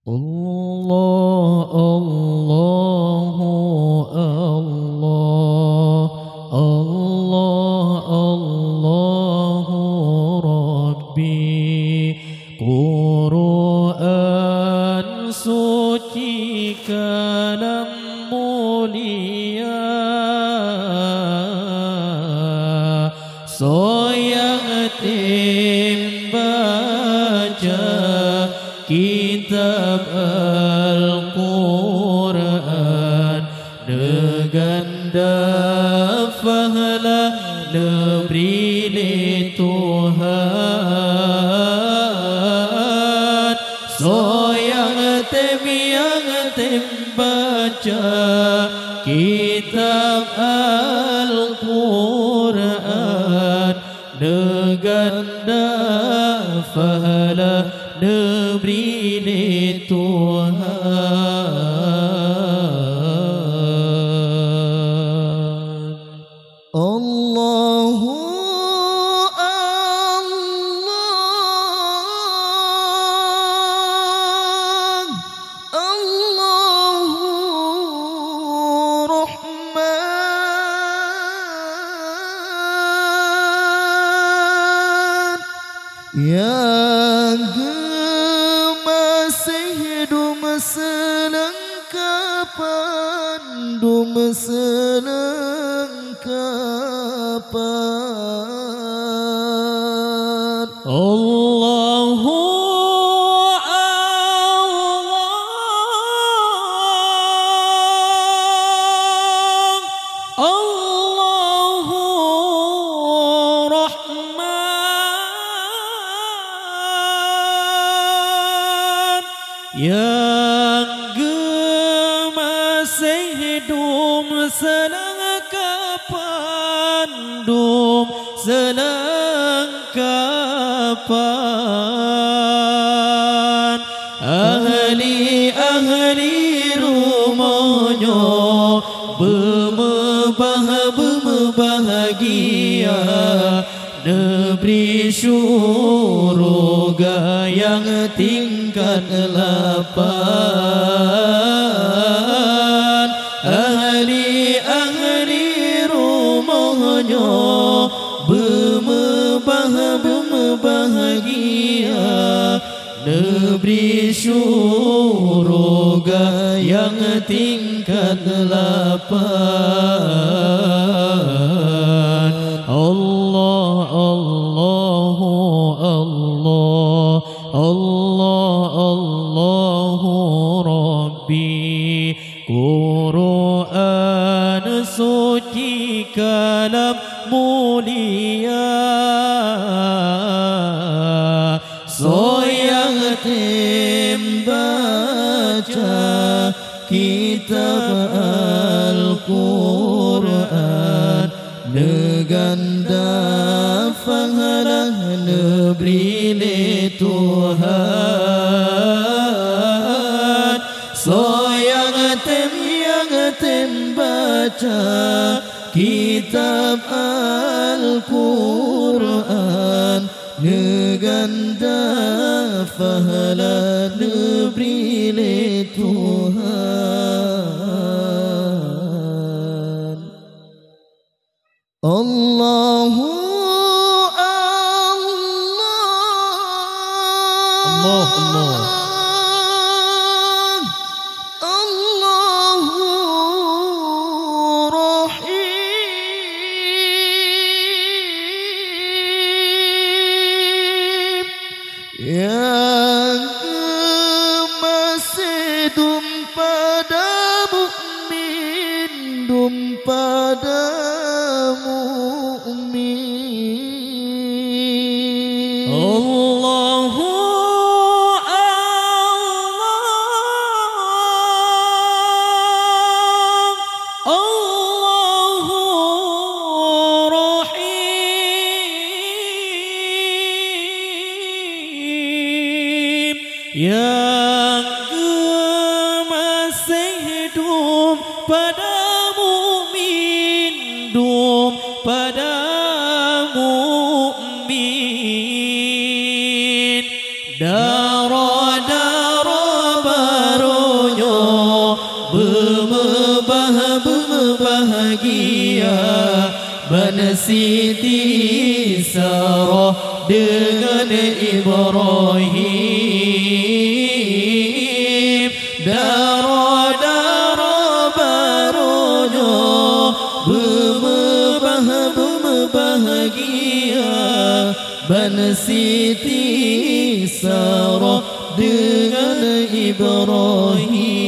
Allah, Allah, Allah, Allah, Allah, Rabbi. Quran suci kalam mulia, so yang tim baca kitab Al-Quran dengan dafahlah neberi li Tuhan. So yang tem baca kitab Al-Quran dengan dafahlah neberi li Tuhan. Allahu Allah, Allahu Rahman, yang selengkapan Allahu Allah, Allahu Rahman, yang gemasih hidup selengkapan, selengkapan. Ahli rumahnya berbahagia, negeri syurga yang tingkat 8. Ahli rumahnya berbahagia, negeri syurga yang tingkat 8. Allah, Allah, Allah, Allah, Allahu Rabbi. Quran suci kalam mulia, so yang tim baca kitab Al-Quran dengan dafahlah neberi li Tuhan. So yang tem baca kitab Al-Quran dengan dafahlah neberi li Tuhan. Allahu Allah, Allah, Allahu Rahim, yang masih pada mukmin, pada mukmin. Allahu Allahu Rahim, yang masih hidup pada mukmin, Siti Sarah dengan Ibrahim. Dara-dara barunya berbahagia. Ban Siti Sarah dengan Ibrahim.